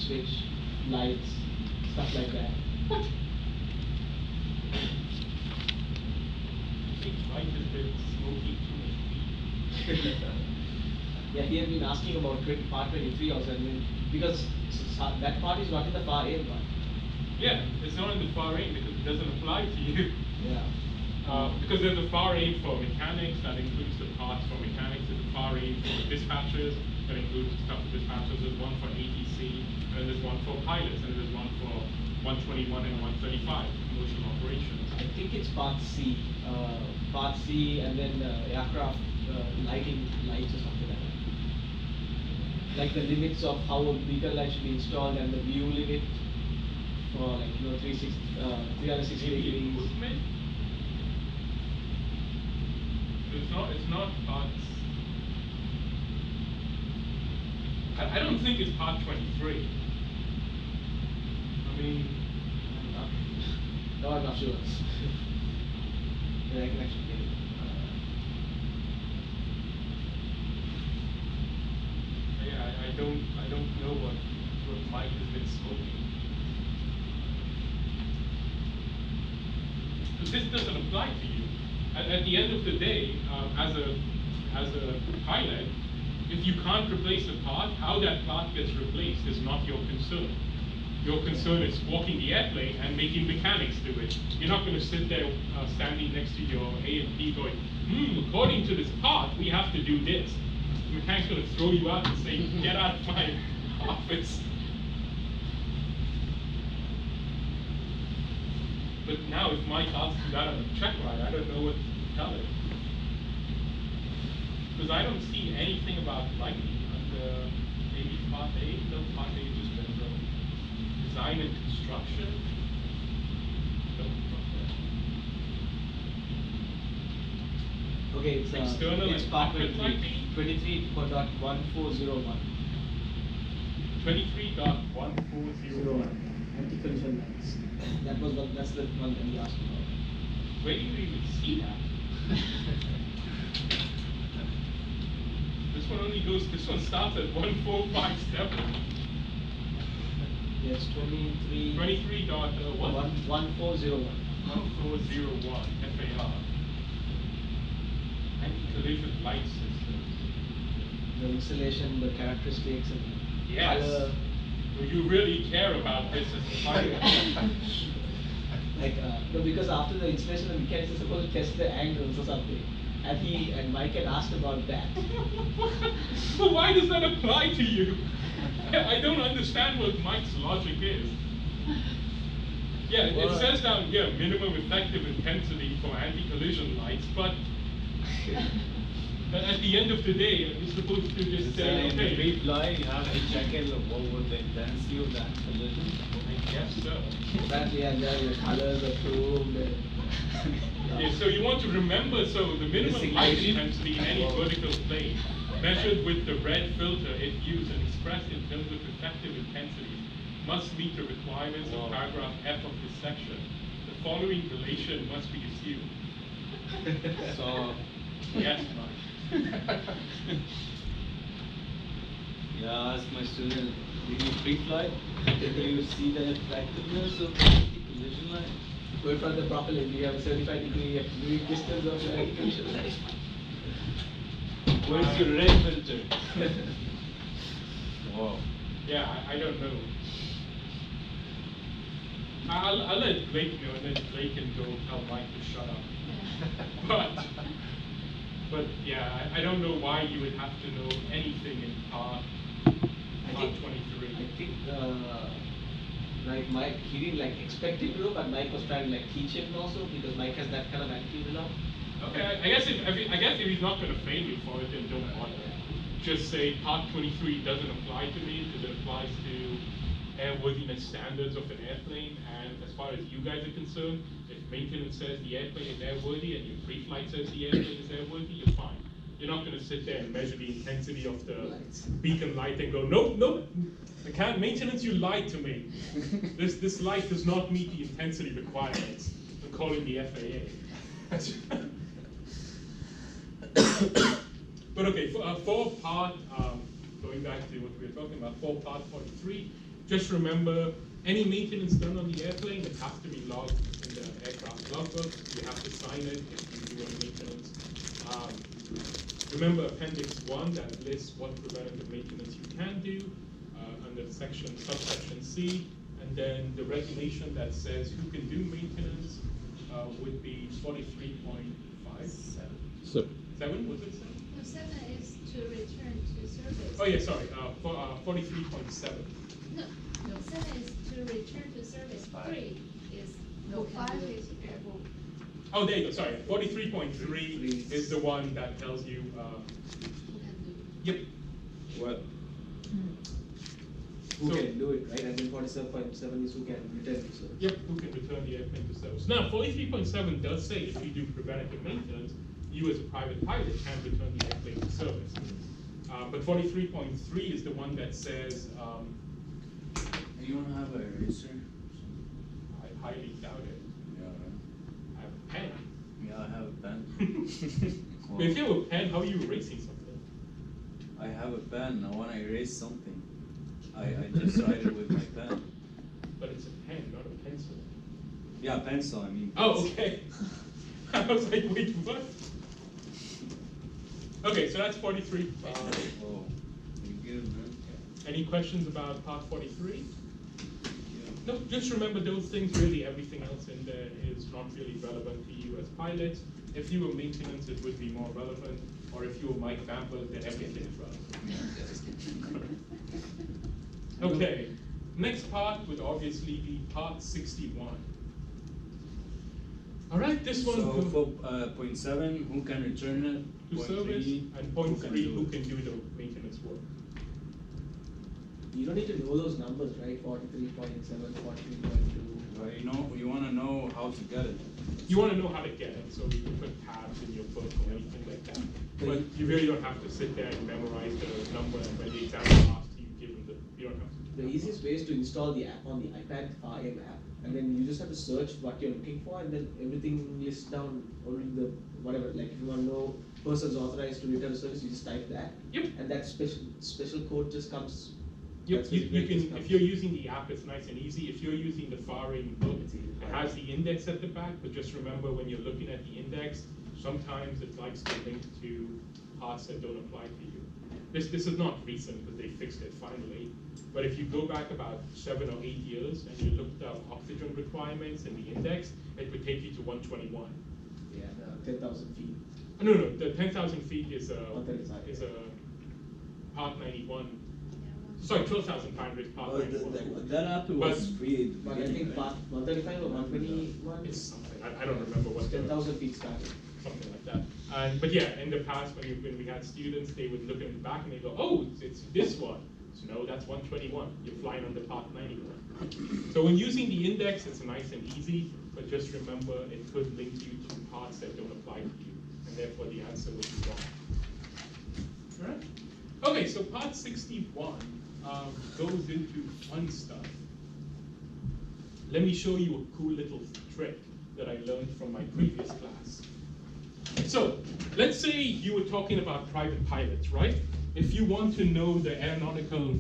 switch, lights, stuff like that. I think Mike has been smoking too much weed. Yeah, he had been asking about part 23 also, and then, because that part is not in the FAR A part. Yeah, it's not in the FAR A because it doesn't apply to you. Yeah. Because there's a FAR A for mechanics, that includes the parts for mechanics. There's a FAR A for dispatchers, that includes stuff for dispatchers. There's one for ATC, and there's one for pilots, and there's one for 121 and 135, commercial operations. I think it's part C, and then aircraft lighting lights or something like that. Like the limits of how a beacon light should be installed and the view limit for 360 degrees. Equipment? It's not parts. I don't think it's part 23. I mean, no, I'm not sure. Yeah, I can actually get it. Yeah, I don't know what Mike has been smoking. But this doesn't apply to you. At the end of the day, as a pilot, if you can't replace a part, how that part gets replaced is not your concern. Your concern is walking the airplane and making mechanics do it. You're not going to sit there standing next to your A&P going, according to this part, we have to do this. The mechanic's going to throw you out and say, get out of my office. But now if Mike asks you that on a check ride, I don't know what to tell him. Because I don't see anything about lighting under maybe part A. No, part A is just general. Design and construction. No, not there. Okay, it's external it's and part corporate 23, lighting. 23.1401. 23.1401. Anti-collision lights. That's the one that he asked about. Where do you even see that? This one starts at 1457. Yes, 23. 23 dot what? 1401. 1401 FAR. Anti-collision light system. The installation, the characteristics, and Yes. color. Do you really care about this as a pilot? No, because after the installation, the mechanics are supposed to test the angles or something, and Mike had asked about that. But why does that apply to you? I don't understand what Mike's logic is. Yeah, it says down here minimum effective intensity for anti-collision lights, but at the end of the day, you're supposed to just say, okay. In the pre-fly, you have to check it what was the intensity of that collision. I guess so. Exactly, and then the colors approved. Yeah, so you want to remember, so the minimum light intensity in any vertical plane, measured with the red filter if used and expressed in terms of effective intensity, must meet the requirements of paragraph F of this section. The following relation must be assumed. So, Yes, Mike. yeah, I asked my student, in the pre-flight, did you see the effectiveness of the anti-collision light? Go in front of the propeller, you have a 75-degree distance of the anti-collision light. Where's your red filter? Wow. Yeah, I don't know. I'll let Blake know, and then Blake can go tell Mike to shut up. But yeah, I don't know why you would have to know anything in part 23. I think Mike, he didn't expect him to know, but Mike was trying to teach him also, because Mike has that kind of attitude now. Okay, I guess if he's not going to fail you for it, then don't bother. Just say part 23 doesn't apply to me because it applies to airworthiness standards of an airplane, and as far as you guys are concerned, if maintenance says the airplane is airworthy and your pre-flight says the airplane is airworthy, you're fine. You're not going to sit there and measure the intensity of the beacon light and go, nope, maintenance, you lied to me. This light does not meet the intensity requirements. I'm calling the FAA. But okay, for part, going back to what we were talking about, for part 43, just remember, any maintenance done on the airplane, it has to be logged in the aircraft logbook. You have to sign it if you do any maintenance. Remember Appendix 1 that lists what preventative maintenance you can do under subsection C, and then the regulation that says who can do maintenance would be 43.5. So, 7, was it 7? No, 7 is to return to service. Oh yeah, sorry, 43.7. No, 7 is to return to service. 3 is No, who can 5 do it. is able. Oh, there you go, sorry, 43.3 is the one that tells you, Who can do it. yep, Well, Who So- can do it, right? And then 47.7 is who can return to service. yep, who can return the airplane to service. Now, 43.7 does say if you do preventative maintenance, you as a private pilot can return the airplane to service. But 43.3 is the one that says, you don't have a eraser? I highly doubt it, Yeah, right. I have a pen. Yeah, I have a pen. But if you have a pen, how are you erasing something? I have a pen. I want to erase something. I just write it with my pen. But it's a pen, not a pencil. Yeah, pencil. I mean. Oh, okay. I was like, wait, what? Okay, so that's 43. Oh, you good, man. Any questions about part 43? Yeah. No, just remember those things. Really, everything else in there is not really relevant to you as pilots. If you were maintenance, it would be more relevant. Or if you were Mike Bamble, then everything is relevant. Okay, next part would obviously be part 61. All right, this one So goes for point 7, who can return it? to Point service, 3, and point 3, do who it? can do the maintenance work. You don't need to know those numbers, right? 43.7, 43.2. You know, you want to know how to get it. You want to know how to get it, so you can put tabs in your book or anything like that. But you really don't have to sit there and memorize the number, and when the examiner asks you, give them you don't have to. The easiest way is to install the app on the iPad, FAR app, and then you just have to search what you're looking for, and then everything lists down only the whatever. Like if you want to know persons authorized to return service, you just type that. Yep. And that special code just comes. Yep, that you special code just can, comes. if you're using the app, it's nice and easy. If you're using the FARing book, It's easy. it has the index at the back, but just remember when you're looking at the index, sometimes it likes to link to parts that don't apply to you. This is not recent, because they fixed it finally. But if you go back about 7 or 8 years and you looked up oxygen requirements in the index, it would take you to 121. Yeah, the 10,000 feet. No, the 10,000 feet is a 135. is a part 91. Yeah, Sorry, 12,500 is part Well, 91. that app was But- free at the But I beginning, think right? part 135 or 121. It's something, I don't remember what the 10,000 feet started. something like that. But yeah, in the past, when we had students, they would look at the back and they go, oh, it's this one. So no, that's 121. You're flying on the part 91. So when using the index, it's nice and easy, but just remember it could link you to parts that don't apply to you, and therefore the answer would be wrong. All right? Okay, so part 61 goes into fun stuff. Let me show you a cool little trick that I learned from my previous class. So, let's say you were talking about private pilots, right? If you want to know the aeronautical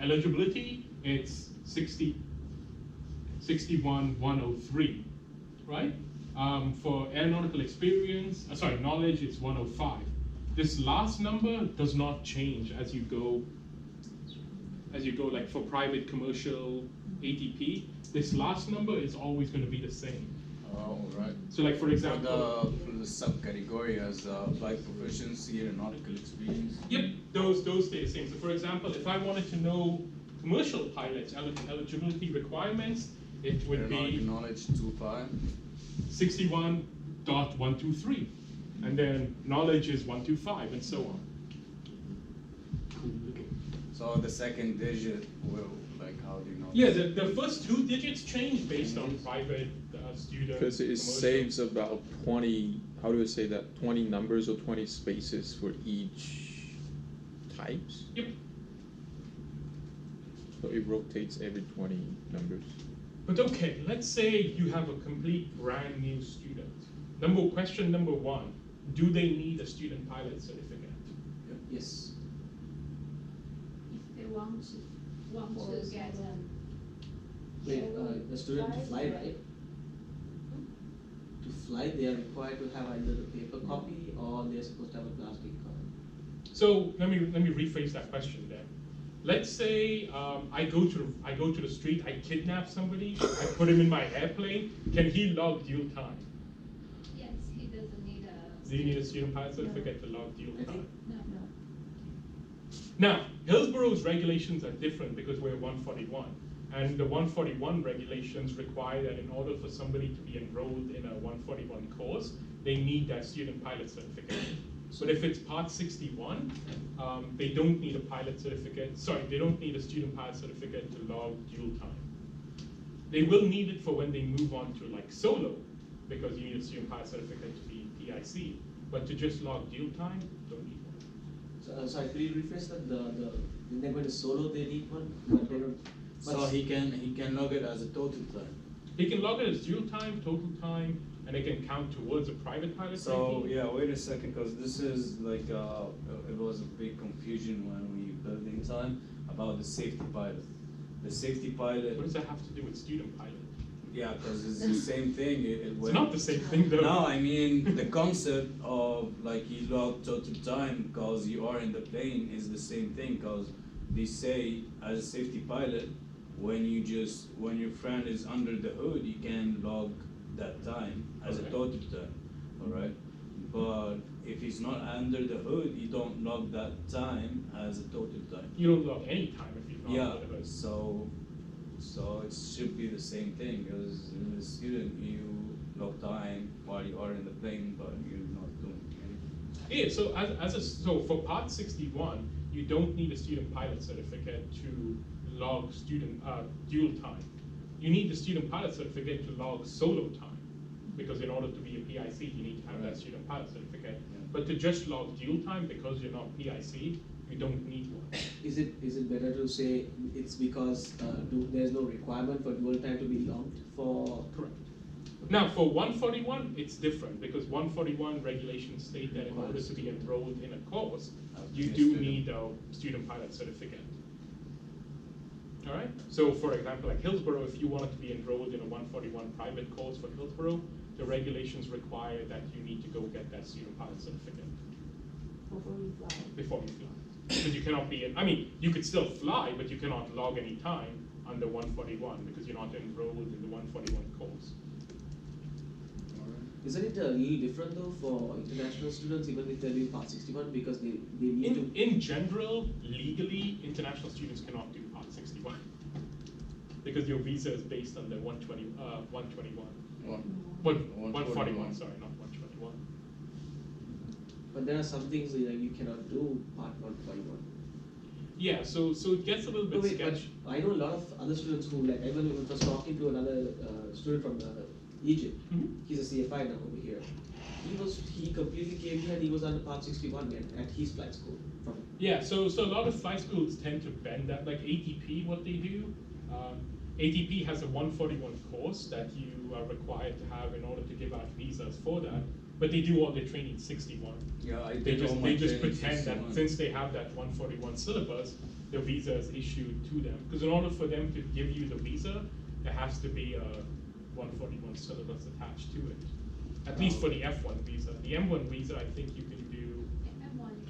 eligibility, it's 61,103, right? For aeronautical experience, knowledge, it's 105. This last number does not change as you go like for private commercial ATP. This last number is always going to be the same. Oh, right. So like for example, For the subcategory as flight proficiency and nautical experience. yep, those stay the same. So for example, if I wanted to know commercial pilots eligibility requirements, it would Aeronautical be knowledge 2.5. 61.123, and then knowledge is 125, and so on. So the second digit will, like, how do you know? Yeah, the first 2 digits change based on private student. because it commercial. saves about 20, how do I say that, 20 numbers or 20 spaces for each types? Yep. So it rotates every 20 numbers. But okay, let's say you have a complete brand new student. Question number 1, do they need a student pilot certificate? Yes. if they want to. want to get, Wait, the student to fly, right? To fly, they are required to have either the paper copy or they're supposed to have a plastic copy. So let me rephrase that question then. Let's say I go to the street, I kidnap somebody, I put him in my airplane. Can he log dual time? yes, he doesn't need a. Do you need a student pilot certificate to log dual I time? think- No. Now, Hillsborough's regulations are different because we're 141. And the 141 regulations require that in order for somebody to be enrolled in a 141 course, they need that student pilot certificate. But if it's Part 61, they don't need a pilot certificate. Sorry, they don't need a student pilot certificate to log dual time. They will need it for when they move on to like solo, because you need a student pilot certificate to be PIC. But to just log dual time, don't need one. So, sorry, could you rephrase that? When they're going to solo, they need one, but they don't. So he can log it as a total time. He can log it as dual time, total time, and it can count towards a private pilot. So rating. yeah, wait a second, because this is like it was a big confusion when we building time about the safety pilot. The safety pilot. What does that have to do with student pilot? Yeah, because it's the same thing. It's not the same thing though. No, I mean the concept of like you log total time because you are in the plane is the same thing. Because they say as a safety pilot, when your friend is under the hood, you can log that time as Okay. a total time. All right, but if he's not under the hood, you don't log that time as a total time. You don't log any time if you're not Yeah, under the hood. so it should be the same thing, because in the student you log time while you are in the plane, but you're not doing anything. Yeah, so for Part 61, you don't need a student pilot certificate to log student dual time. You need the student pilot certificate to log solo time, because in order to be a PIC, you need to have that Right. student pilot certificate. Yeah. But to just log dual time because you're not PIC, you don't need one. Is it better to say it's because there's no requirement for dual time to be logged for? Correct. Now, for 141, it's different, because 141 regulations state that in order to be enrolled in a course, you do need a student pilot certificate. All right? So for example, like Hillsborough, if you wanted to be enrolled in a 141 private course for Hillsborough, the regulations require that you need to go get that student pilot certificate before you fly. Because you cannot be I mean, you could still fly, but you cannot log any time under 141 because you're not enrolled in the 141 course. Isn't it a little different though for international students, even if they're doing Part 61, because they need to? In general, legally, international students cannot do Part 61 because your visa is based on the 121. 141, sorry, not 121. But there are some things that you cannot do Part 141. Yeah, so it gets a little bit No, wait, but sketchy. I know a lot of other students who, like, I was talking to another student from Egypt. Mhm. He's a CFI now over here. He completely came here and he was under Part 61 at his flight school. Yeah, so a lot of flight schools tend to bend that, like ATP, what they do. ATP has a 141 course that you are required to have in order to give out visas for that, but they do all their training 61. Yeah, I They did all just my they just training pretend that 61. since they have that 141 syllabus, the visa is issued to them. Because in order for them to give you the visa, there has to be a 141 syllabus attached to it. At least for the F1 visa. The M1 visa, I think you can do.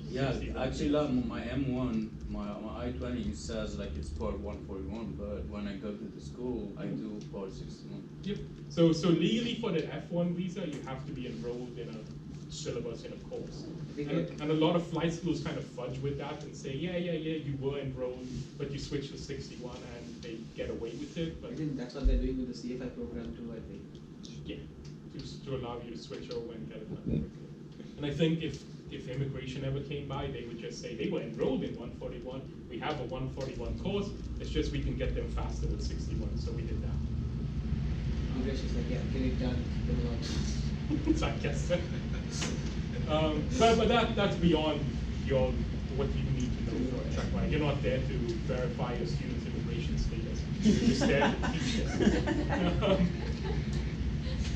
Yeah, 61. actually, like, my M1, my I-20 says like it's part 141, but when I go to the school, I do part 61. Yep. So legally for the F1 visa, you have to be enrolled in a syllabus in a course. And a lot of flight schools kind of fudge with that and say, yeah, you were enrolled, but you switched to 61 and they get away with it. I But think that's what they're doing with the CFI program too, I think. yeah, to allow you to switch over and get it done quickly. And I think if immigration ever came by, they would just say they were enrolled in 141. We have a 141 course. It's just we can get them faster with 61, so we did that. Immigration's like, yeah, get it done, get it on. So I guess. But that's beyond what you need to know for a checkpoint. You're not there to verify your student's immigration status. You're just there to teach them.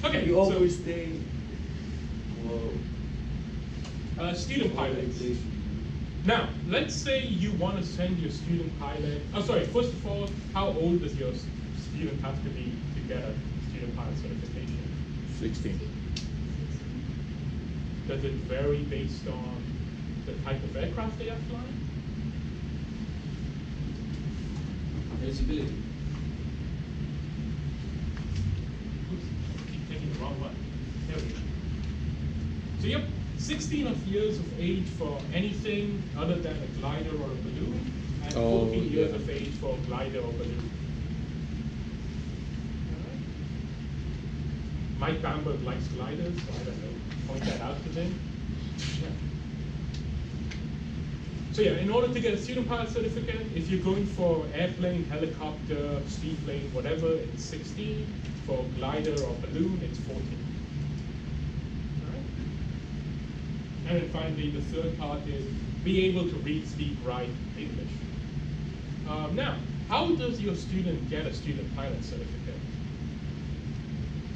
Okay. You so, always stay. student pilots. Now, let's say you want to send your student pilot, oh sorry, first of all, how old does your student have to be to get a student pilot certification? 16. Does it vary based on the type of aircraft they are flying? Eligibility. Oops, I keep taking the wrong one. There we go. So yep, 16 of years of age for anything other than a glider or a balloon, and 14 years yeah. of age for a glider or balloon. Alright. Mike Bamberg likes gliders, so I don't know, point that out to him. Yeah. So yeah, in order to get a student pilot certificate, if you're going for airplane, helicopter, seaplane, whatever, it's 16. For glider or balloon, it's 14. Alright. And then finally, the third part is be able to read, speak, write English. Now, how does your student get a student pilot certificate?